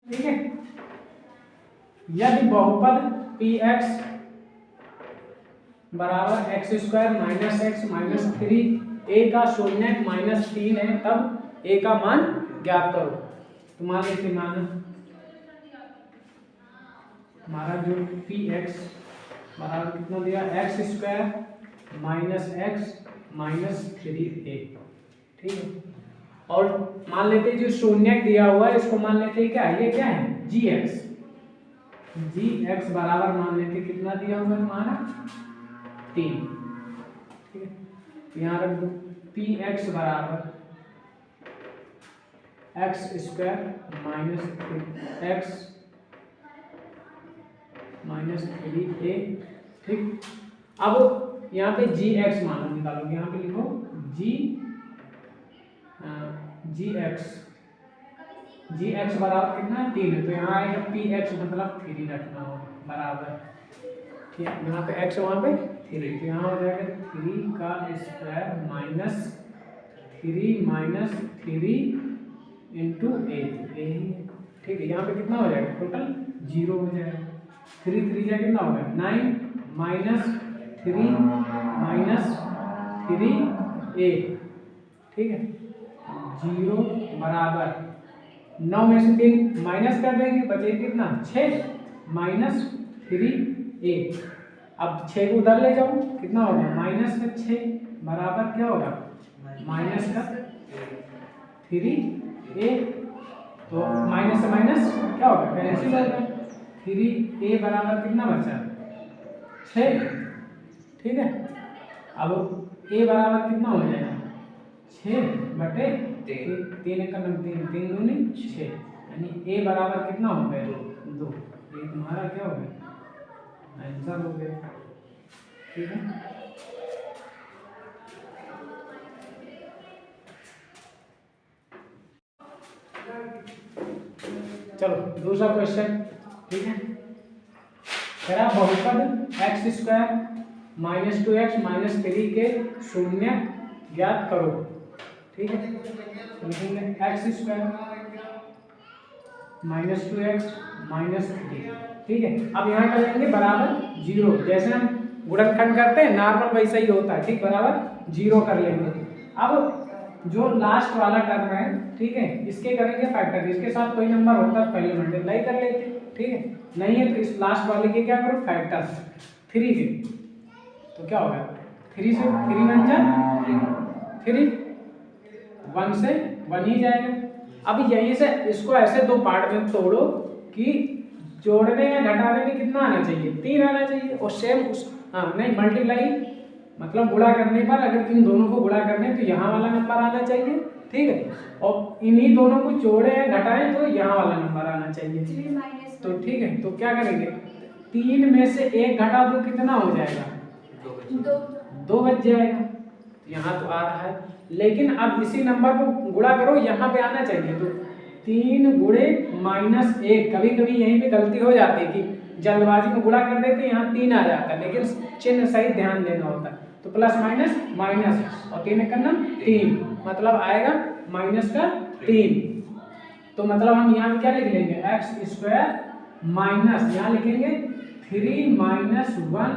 ठीक है। यदि बहुपद px बराबर x square minus x minus 3 a का शून्यक -3 है तब a का मान ज्ञात करो। तो मान लेते हमारा जो px बराबर कितना दिया, x square minus x minus 3a। ठीक है। और मान लेते जो शून्यक दिया हुआ है इसको मान लेते क्या है, ये क्या है gx। gx बराबर मान लेते कितना दिया हुआ है हमारा 3। ठीक है। यहाँ रख दो px बराबर x square minus x minus 3a। ठीक। अब यहाँ पे gx मान निकालोगे, यहाँ पे लिखो gx बराबर कितना है 3 है, तो यहाँ आएगा px मतलब 3 रखना होगा बराबर। ठीक है। यहाँ पे x वहाँ पे 3, तो यहाँ हो जाएगा 3 का स्क्वायर माइनस 3 इंटू a। ठीक है। यहाँ पे कितना हो जाएगा टोटल 0 हो जाएगा। 3 3 जा कितना होगा 9 माइनस 3a। ठीक है। 0 बराबर 9 में से 3 माइनस कर देंगे, बचेगा कितना 6 माइनस 3a। अब 6 को उधर ले जाओ, कितना होगा माइनस का 6 बराबर क्या होगा माइनस का 3a। तो माइनस से माइनस क्या होगा कैंसिल होगा। 3a बराबर कितना बचा 6। ठीक है। अब a बराबर कितना हो जाएगा 6 बटे 3 का 3 दूनी 6, यानी a बराबर कितना हो गया 2। ये तुम्हारा क्या हो गया आंसर हो गया। ठीक है। चलो दूसरा क्वेश्चन। ठीक है। कह रहा बहुपद x square minus 2x minus 3 के शून्य ज्ञात करो। ठीक है। लिखेंगे x square minus 2x minus 3। ठीक है। अब यहाँ कर लेंगे बराबर 0, जैसे हम गुणनखंड करते हैं नॉर्मल वैसा ही होता है। ठीक, बराबर 0 कर लेंगे। अब जो लास्ट वाला टर्म है, ठीक है, इसके करेंगे फैक्टर। इसके साथ कोई नंबर होता है पहले मल्टीप्लाई कर लेते। ठीक है। नहीं है तो इस लास्ट वाले के क्या करो फैक्टर 3 के, तो क्या होगा 3 से 3 बन जाए 3, 1 से 1 ही जाएगा। अब यहीं से इसको ऐसे दो पार्ट में तोड़ो कि जोड़ने या घटाने में कितना आना चाहिए 3 आना चाहिए। और सेम नहीं मल्टीप्लाई मतलब गुणा करने पर अगर इन दोनों को गुणा करने तो यहाँ वाला नंबर आना चाहिए। ठीक है। और इन्हीं दोनों को जोड़े या घटाएं तो यहाँ वाला नंबर आना चाहिए। तो ठीक है, तो क्या करेंगे 3 में से 1 घटा दो कितना हो जाएगा 2 बच जाएगा। यहाँ तो आ रहा है, लेकिन अब इसी नंबर को गुणा करो, यहाँ पे आना चाहिए। तो 3 गुणे माइनस 1, कभी कभी यहीं पे गलती हो जाती है कि जल्दबाजी में गुणा कर देते यहाँ 3 आ जाता है, लेकिन चिन्ह सही ध्यान देना होता है। तो प्लस माइनस माइनस और 3 करना 3, मतलब आएगा माइनस का 3। तो मतलब हम यहाँ क्या लिख लेंगे एक्स स्क्वायर माइनस यहाँ लिखेंगे 3 माइनस 1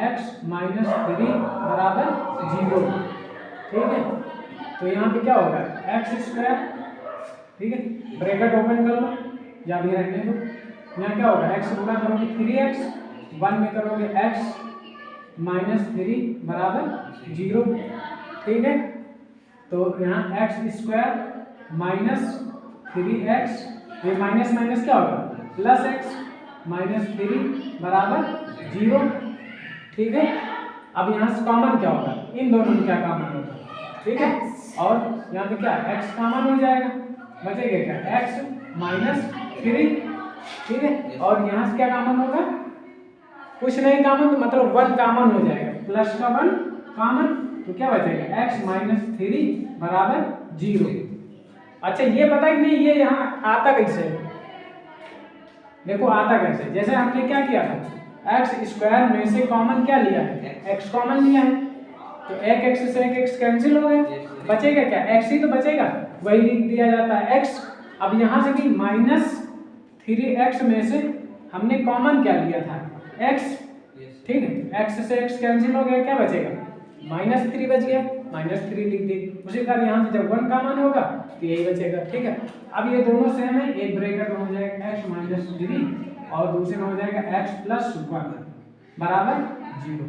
एक्स माइनस 3 बराबर 0। ठीक है। तो यहाँ पे क्या होगा एक्स स्क्वायर, ठीक है, ब्रैकेट ओपन कर लो या भी रखने दो। यहाँ क्या होगा एक्स गुणा करोगे 3x, 1 में करोगे एक्स माइनस 3 बराबर 0। ठीक है। तो यहाँ एक्स स्क्वायर माइनस 3x, ये माइनस माइनस क्या होगा प्लस एक्स माइनस 3 बराबर 0। ठीक है। अब यहाँ से कॉमन क्या होगा इन दोनों में क्या कॉमन होगा, ठीक है, और यहाँ पे क्या x कॉमन हो जाएगा, बचेगा क्या x माइनस 3। ठीक है। और यहाँ से क्या कॉमन होगा कुछ नहीं कॉमन, तो मतलब 1 कॉमन हो जाएगा, प्लस का 1 कॉमन, तो क्या बचेगा x माइनस 3 बराबर 0। अच्छा ये पता कि नहीं ये यहाँ आता कैसे, देखो आता कैसे, जैसे हमने क्या किया था एक्स स्क्वायर में से कॉमन क्या लिया है x कॉमन लिया है, तो एक x से एक x कैंसिल हो गया, बचेगा क्या x ही तो बचेगा, वही लिख दिया जाता है x। अब यहाँ से कि माइनस 3x में से हमने कॉमन क्या लिया था, x, ठीक है, x से x कैंसिल हो गया, क्या बचेगा, -3 बच गया, -3 लिख दी। उसी प्रकार यहाँ से जब 1 कॉमन होगा तो यही बचेगा, ठीक है। अब ये दोनों सेम है, एक ब्रैकेट में हो जाएगा x - 3 और दूसरे में हो जाएगा x + 1 बराबर 0।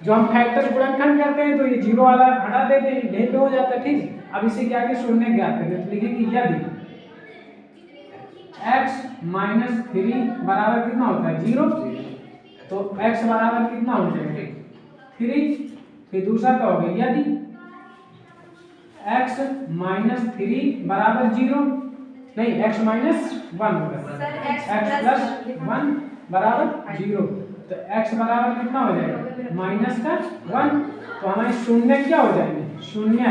जो हम फैक्टर गुणनखंड करते हैं तो ये 0 वाला हटा देते हैं, यहीं पे हो जाता है, ठीक। अब इसी के आगे शून्य ज्ञात करें तो लिखेंगे यदि x - 3 बराबर कितना होता है, 0, तो x बराबर कितना हो जाएगा, 3। फिर दूसरा क्या होगा, यदि x - 3 बराबर 0, नहीं x - 1 होगा, x + 1 बराबर 0, तो x बराबर कितना हो जाएगा, -1। तो हमारे शून्य क्या हो जाएंगे, शून्य,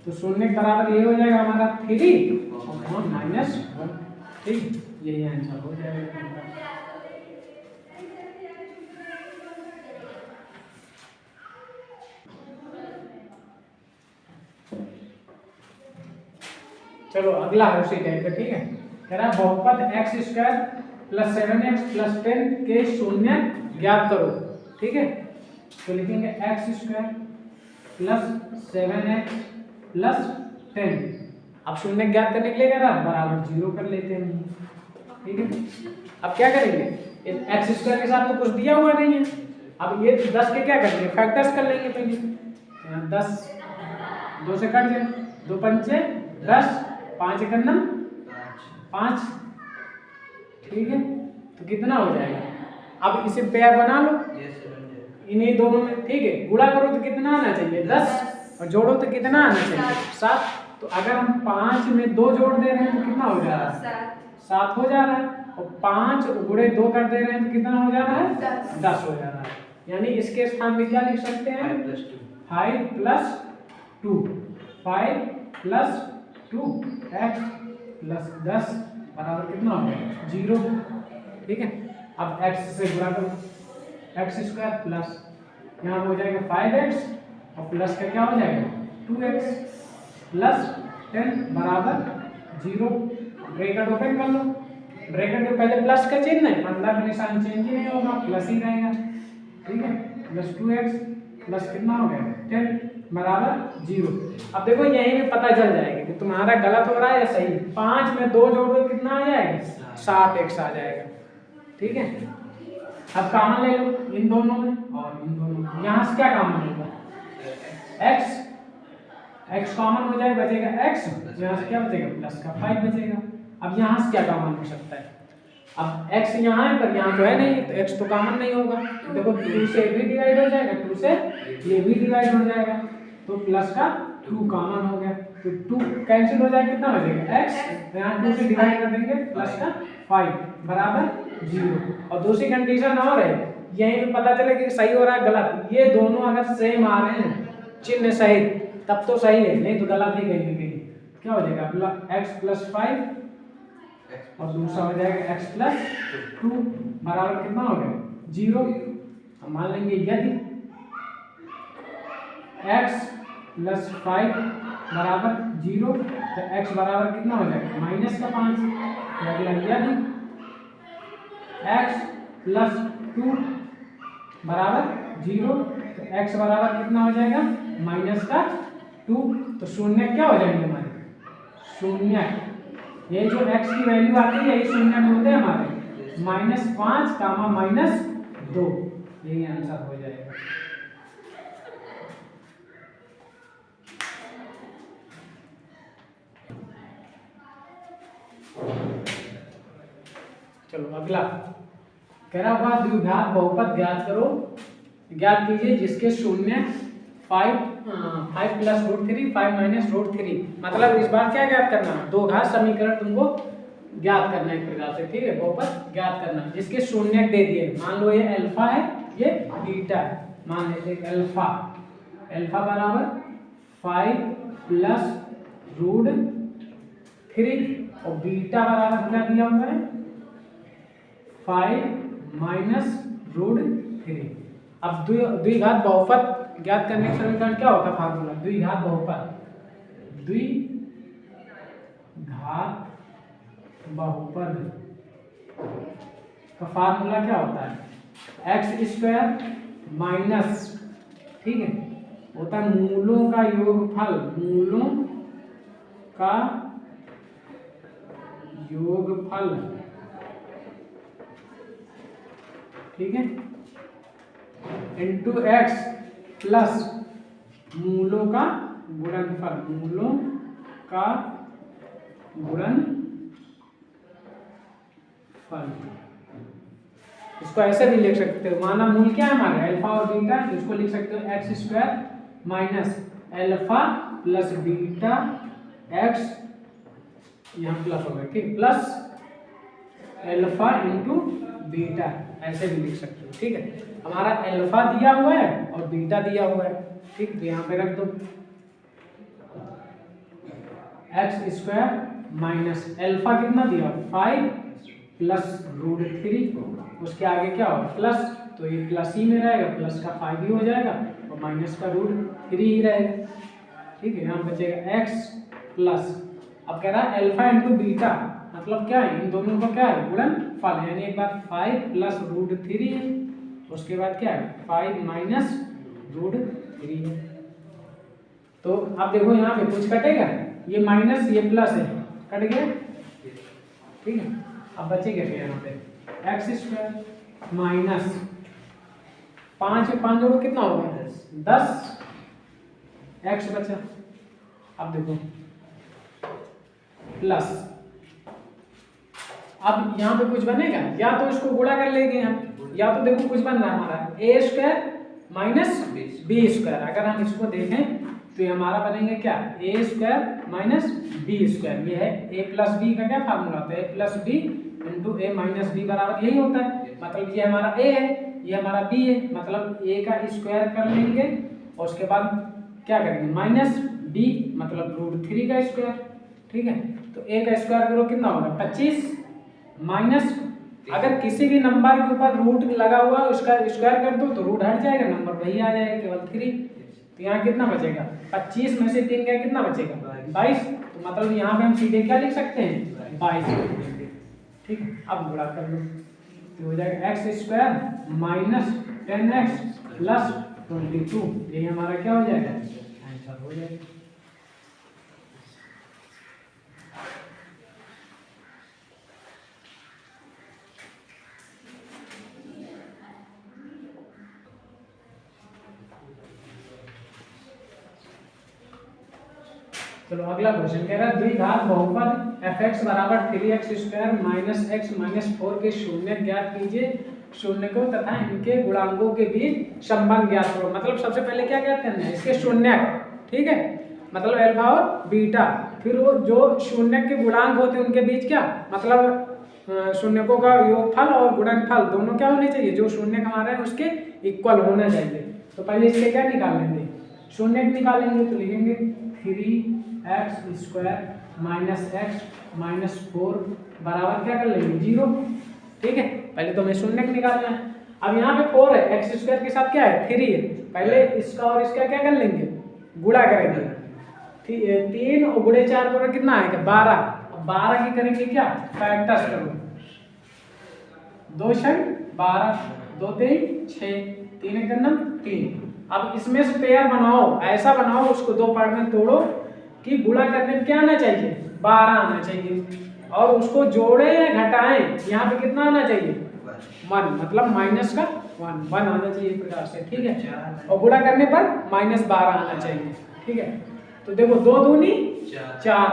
तो शून्य बराबर ये हो जाएगा हमारा 3 और -1, ठीक, यही आंसर हो जाएगा। चलो अगला है उसी टाइप का, ठीक है। कह रहा बहुपद x² + 7x + 10 के शून्य ज्ञात करो, ठीक है। तो लिखेंगे x² + 7x + 10। अब शून्य ज्ञात करने के लिए कह रहा बराबर 0 कर लेते हैं, ठीक है। अब क्या करेंगे, x² के साथ तो कुछ दिया हुआ नहीं है, अब ये 10 के क्या करेंगे, फैक्टर्स कर लेंगे पहले। 10 2 से कट जाए, 2 पंचे 10, 5 एकम 5, ठीक है। तो कितना हो जाएगा, अब इसे पेयर बना लो इन्हीं दोनों में, ठीक है। गुणा करो तो कितना आना चाहिए, 10, और जोड़ो तो कितना आना चाहिए, 7। तो अगर हम 5 में 2 जोड़ दे रहे हैं तो कितना हो जा रहा है, 7 हो जा रहा है, और 5 गुणे 2 कर दे रहे हैं तो कितना हो जा रहा है, 10 हो जा रहा है। यानी इसके स्थान में क्या लिख सकते हैं, 5 + 2, 5 + 2 x + 10 बराबर कितना हो गया, 0, ठीक है। अब x से गुणा करो, x² प्लस यहाँ हो जाएगा 5x और प्लस का क्या हो जाएगा 2x + 10 बराबर 0। ब्रैकेट ओपन कर लो, ब्रैकेट में पहले प्लस का चिन्ह है, मतलब निशान चेंज नहीं होगा, प्लस ही रहेगा, ठीक है। +2x प्लस कितना हो गया 10 बराबर 0। अब देखो यहीं में पता चल जाएगा कि तुम्हारा गलत हो रहा है या सही। 5 में 2 जोड़ दो कितना आ जाएगा, 7x आ जाएगा, ठीक है। अब कॉमन ले लो इन दोनों में और इन दोनों में, यहाँ से क्या कॉमन होगा, x कॉमन हो जाए, बचेगा x, यहाँ से क्या बचेगा, प्लस का 5 बचेगा। अब यहाँ से क्या कॉमन हो सकता है, अब x यहाँ है पर यहाँ तो है नहीं, तो x तो कॉमन नहीं होगा। देखो 2 से भी डिवाइड हो जाएगा, 2 से ये भी डिवाइड हो जाएगा, तो प्लस का 2 कॉमन हो गया, तो 2 कैंसिल हो जाएगा, कितना हो जाएगा x, यहाँ 2 से डिवाइड कर देंगे, प्लस का 5 बराबर 0। और दूसरी कंडीशन और है, यहीं पे पता चले कि सही हो रहा है गलत, ये दोनों अगर सेम आ रहे हैं चिन्ह सहित तब तो सही है, नहीं तो गलत ही कहीं कहीं। क्या हो जाएगा, x + 5 और दूसरा हो जाएगा x + 2 बराबर कितना हो गया 0। हम मान लेंगे यदि x + 5 बराबर 0, तो x बराबर कितना हो जाएगा -5। तो अगला यदि x + 2 बराबर 0, तो x बराबर कितना हो जाएगा -2। तो शून्य क्या हो जाएंगे हमारे, शून्य, ये जो x की वैल्यू आती है यही शून्य होते हैं हमारे, -5, -2, यही आंसर हो जाएगा। चलो अगला कह रहा हुआ द्विघात बहुपद ज्ञात करो, ज्ञात कीजिए जिसके शून्य 5 + √3 5 - √3, मतलब इस बार क्या ज्ञात करना, दो घात समीकरण तुमको ज्ञात करना है एक प्रकार से, ठीक है। बहुपद ज्ञात करना जिसके शून्य दे दिए, मान लो ये अल्फा है ये बीटा है, मान लेते हैं अल्फा बराबर 5 + √3 और बीटा बराबर क्या दिया हुआ है 5 - √3। अब द्विघात बहुपद ज्ञात करने का समीकरण क्या होता है, फार्मूला द्विघात बहुपद, द्विघात बहुपद का फार्मूला क्या होता है? एक्स स्क्वायर माइनस, ठीक है, होता है मूलों का योगफल, मूलों का योगफल, ठीक है, इंटू एक्स प्लस मूलों का गुणनफल, मूलों का गुणनफल। इसको ऐसे भी लिख सकते हो, माना मूल क्या है हमारे अल्फा और बीटा, इसको लिख सकते हो x square minus alpha plus beta x, यहाँ प्लस होगा, ठीक, प्लस अल्फा इंटू बीटा, ऐसे भी लिख सकते हो, ठीक है। हमारा अल्फा दिया हुआ है और बीटा दिया हुआ है, ठीक, तो यहाँ पे रख दो एक्स स्क्वायर माइनस अल्फा कितना दिया 5 प्लस √3, उसके आगे क्या होगा प्लस, तो ये प्लस ही में रहेगा, प्लस का 5 ही हो जाएगा और माइनस का √3 ही रहेगा, ठीक है। यहाँ बचेगा एक्स प्लस, अब कह रहा है अल्फा इंटू बीटा, मतलब क्या है, इन दोनों का क्या है गुणनफल, यानी एक बार 5 प्लस √3 है, उसके बाद क्या है 5 माइनस √3 है। तो अब देखो यहाँ पे कुछ कटेगा, ये माइनस ये प्लस है, कट गया, ठीक है। अब बचेगा क्या यहाँ पे एक्स स्क्वायर माइनस 5 में 5 जोड़ो कितना होगा 10 एक्स बचा। अब देखो प्लस, अब यहाँ पे कुछ बनेगा, या तो इसको गुणा कर लेंगे हम, या तो देखो कुछ बन रहा है हमारा ए स्क्वायर माइनस बी स्क्वायर, अगर हम इसको देखें तो ये हमारा बनेंगे क्या ए स्क्वायर माइनस बी स्क्वायर, ये है ए प्लस बी का क्या फार्मूला होता है, ए प्लस बी इंटू ए माइनस बी बराबर यही होता है, मतलब ये हमारा ए है, ये हमारा बी है, मतलब ए का स्क्वायर कर लेंगे और उसके बाद क्या करेंगे माइनस बी, मतलब √3 का स्क्वायर, ठीक है। तो ए का स्क्वायर करो कितना होगा 25 माइनस, अगर किसी भी नंबर के ऊपर रूट लगा हुआ है उसका स्क्वायर कर दो तो रूट हट जाएगा, नंबर वही आ जाएगा केवल 3, तो यहाँ कितना बचेगा 25 में से 3 गया कितना बचेगा 22, तो मतलब यहाँ पे हम सीधे क्या लिख सकते हैं 22, ठीक है। अब गुणा कर लो तो हो जाएगा x square minus 10x plus 22, ये हमारा क्या हो जाएगा आंसर हो जाएगा। चलो अगला क्वेश्चन कह रहा है द्विघात बहुपद fx बराबर 3x square minus x minus 4 के शून्य ज्ञात कीजिए, शून्य को तथा इनके गुणांकों के बीच संबंध ज्ञात करो। मतलब सबसे पहले क्या ज्ञात करना है इसके शून्य, ठीक है, मतलब अल्फा और बीटा, फिर वो जो शून्य के गुणांक होते हैं उनके बीच क्या, मतलब शून्यकों का योगफल और गुणनफल दोनों क्या होने चाहिए, जो शून्य हमारा है उसके इक्वल होना चाहिए। तो पहले इसके क्या निकाल लेंगे शून्य निकालेंगे, तो लिखेंगे 3x square minus x minus 4 बराबर क्या कर लेंगे 0, ठीक है। पहले तो हमें शून्य निकालना है, अब यहाँ पे 4 है, x स्क्वायर के साथ क्या है 3 है, पहले इसका और इसका क्या कर लेंगे गुणा करेंगे, 3 और गुणे 4 करो कितना आएगा 12, अब 12 की करेंगे क्या फैक्टर्स करो, 2 6 12 2 3 6 3 एक करना 3। अब इसमें से पेयर बनाओ, ऐसा बनाओ उसको दो पार्ट में तोड़ो कि गुणा करने में क्या आना चाहिए 12 आना चाहिए, और उसको जोड़े या घटाएं यहाँ पे कितना आना चाहिए 1, मतलब माइनस का 1 आना चाहिए प्रकार से, ठीक है, और गुणा करने पर -12 आना चाहिए, ठीक है। तो देखो 2 दूनी 4,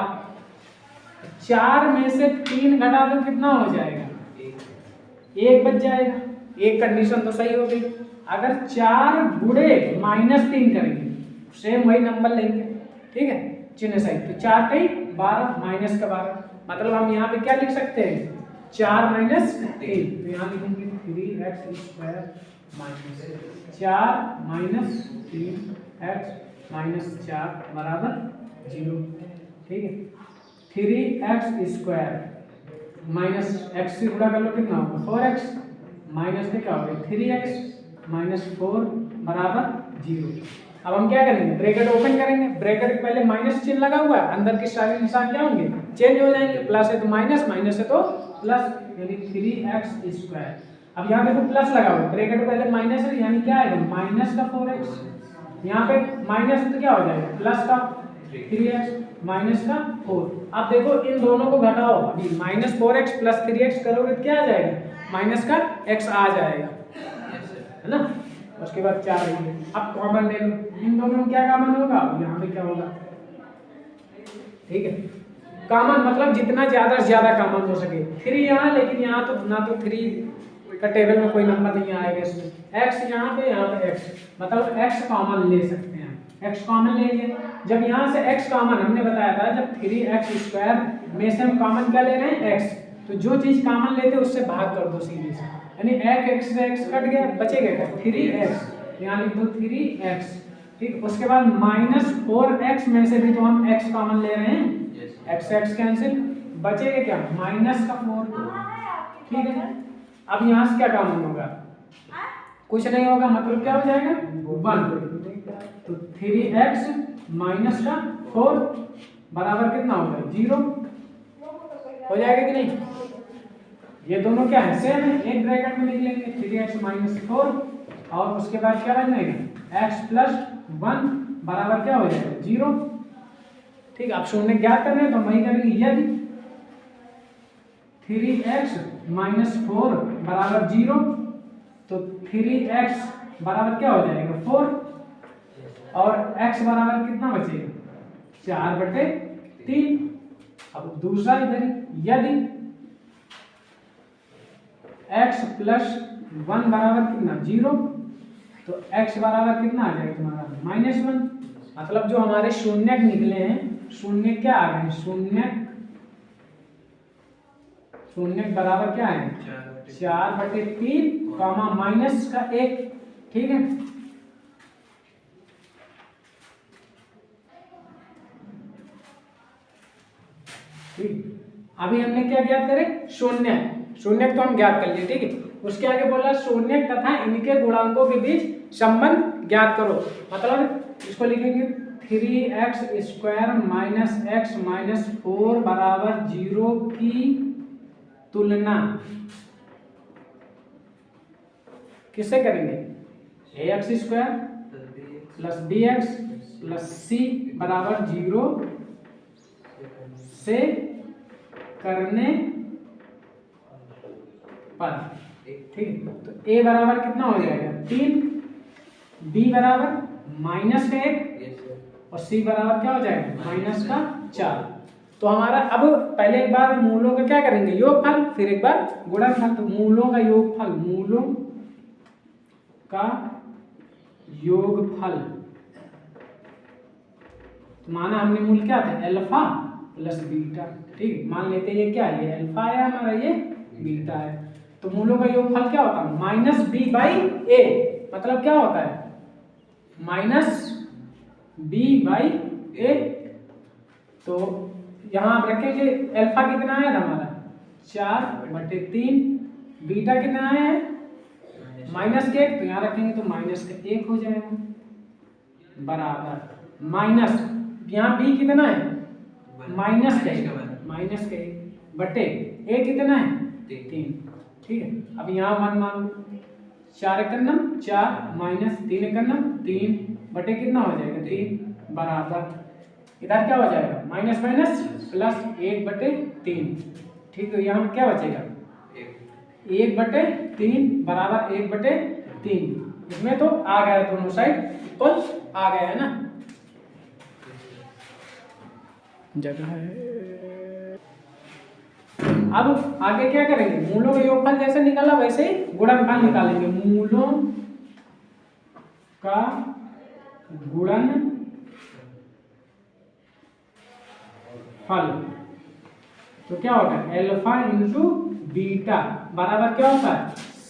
4 में से 3 घटा दो कितना हो जाएगा 1 बच जाएगा, एक कंडीशन तो सही हो गई। अगर 4 गुणे -3 करेंगे सेम वही नंबर लेंगे, ठीक है, चिन्ह सही, तो 4 कहीं 12 माइनस का 12, मतलब हम यहाँ पे क्या लिख सकते हैं 4 माइनस 3, तो यहाँ लिखेंगे 3x square minus 4 minus 3x minus 4 बराबर 0, ठीक है। 3x स्क्वायर माइनस x से गुणा कर लो कितना होगा 4x माइनस में क्या होगा 3x माइनस 4 बराबर 0, अब हम क्या करेंगे, ब्रैकेट ओपन करेंगे, ब्रैकेट के पहले माइनस चिन्ह लगा हुआ है, अंदर के सारे निशान क्या होंगे, चेंज हो जाएंगे, प्लस है तो माइनस, माइनस है तो प्लस, यानी 3x²। अब यहाँ देखो प्लस लगा हुआ है, ब्रैकेट के पहले माइनस है यानी क्या आएगा, माइनस का 4x, यहाँ पे माइनस तो क्या हो जाएगा, प्लस का 3x माइनस का 4। अब देखो इन दोनों को घटाओ, अभी -4x प्लस 3x करोगे तो क्या आ जाएगा, माइनस का x आ जाएगा, है ना। उसके बाद 4 रहेंगे। अब कॉमन ले लो, इन दोनों में क्या कॉमन होगा, यहाँ पे क्या होगा, ठीक है। कॉमन मतलब जितना ज्यादा से ज्यादा कॉमन हो सके, 3 यहाँ, लेकिन यहाँ तो ना तो 3 का टेबल में कोई नंबर नहीं आएगा इसमें, x यहाँ पे x, मतलब x कॉमन ले सकते हैं, x कॉमन लेंगे। जब यहाँ से x कॉमन, हमने बताया था जब 3x² में से हम कॉमन क्या ले रहे हैं, x, तो जो चीज कॉमन लेते हैं उससे भाग कर दो सीधे से, यानी x से x कट गया, बचेगा क्या, 3x, यहाँ लिख दो 3x, ठीक। उसके बाद -4x में से भी तो हम x कॉमन ले रहे हैं, x कैंसिल, बचेगा क्या, -4, ठीक है। अब यहाँ से क्या कॉमन होगा, कुछ नहीं होगा, मतलब क्या हो जाएगा, 1, तो 3x - 4 बराबर कितना होगा, 0 हो जाएगा कि नहीं। ये दोनों क्या है, सेम है, एक ब्रैकेट में लिख लेंगे 3x - 4, और उसके बाद क्या बन जाएगा, x + 1 बराबर क्या हो जाएगा, 0, ठीक। अब शून्य ज्ञात करना है तो हम वही करेंगे, यदि 3x - 4 बराबर 0, तो 3x बराबर क्या हो जाएगा, 4, और x बराबर कितना बचेगा, 4/3। अब दूसरा इधर, यदि x + 1 बराबर कितना, 0, तो x बराबर कितना आ जाएगा तुम्हारा, -1, मतलब जो हमारे शून्य निकले हैं, शून्य क्या आ गए, शून्य बराबर क्या है, 4/3 कॉमा -1, ठीक है। ठीक, अभी हमने क्या ज्ञात करे, शून्य तो हम ज्ञात कर लिए, ठीक है। उसके आगे बोला शून्य तथा इनके गुणांकों के बीच संबंध ज्ञात करो, मतलब इसको लिखेंगे 3x² - x - 4 बराबर 0 की तुलना किससे करेंगे, ax² + bx + c बराबर 0 से करने पर, ठीक। तो a बराबर कितना हो जाएगा, 3, b बराबर -1, और c बराबर क्या हो जाएगा, -4। तो हमारा अब पहले एक बार मूलों का क्या करेंगे, योगफल, फिर एक बार गुणनफल। तो मूलों का योगफल, मूलों का योगफल, तो माना हमने मूल क्या थे, अल्फा + बीटा, ठीक। मान लेते हैं ये क्या है, ये अल्फा है हमारा, ये बीटा है, तो मूलों का योगफल क्या होता है, -b/a, मतलब क्या होता है, -b/a। तो यहाँ आप रखेंगे अल्फा कितना आया था हमारा, 4/3, बीटा कितना आया है, -1, तो यहाँ रखेंगे तो -1 हो जाएगा, बराबर माइनस, यहाँ b कितना है, -1 बटे a कितना है, 3, ठीक है। अब यहाँ मान 4 × 9 4 -3 × 9 3 बटे कितना हो जाएगा, 3, बराबर इधर क्या हो जाएगा, माइनस प्लस 1/3, ठीक है। यहाँ क्या बचेगा, 1/3 बराबर 1/3, इसमें तो आ गया, दोनों साइड इक्वल आ गया है ना, जगह है। अब आगे क्या करेंगे, मूलों का योगफल जैसे निकाला वैसे ही गुणनफल निकालेंगे, मूलों का गुणनफल, तो क्या होगा, अल्फा इंटू बीटा बराबर क्या होता है,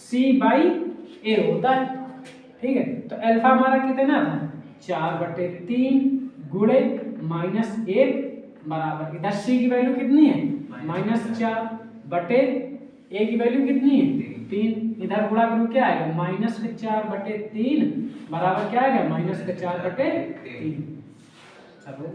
c/a होता है, ठीक है। तो अल्फा हमारा कितना था, 4/3 गुणे -1 बराबर, इधर c की वैल्यू कितनी है, -4 बटे a की वैल्यू कितनी है, 3 इधर गुणा करूँ क्या आएगा -4/3 बराबर क्या आएगा -4/3। चलो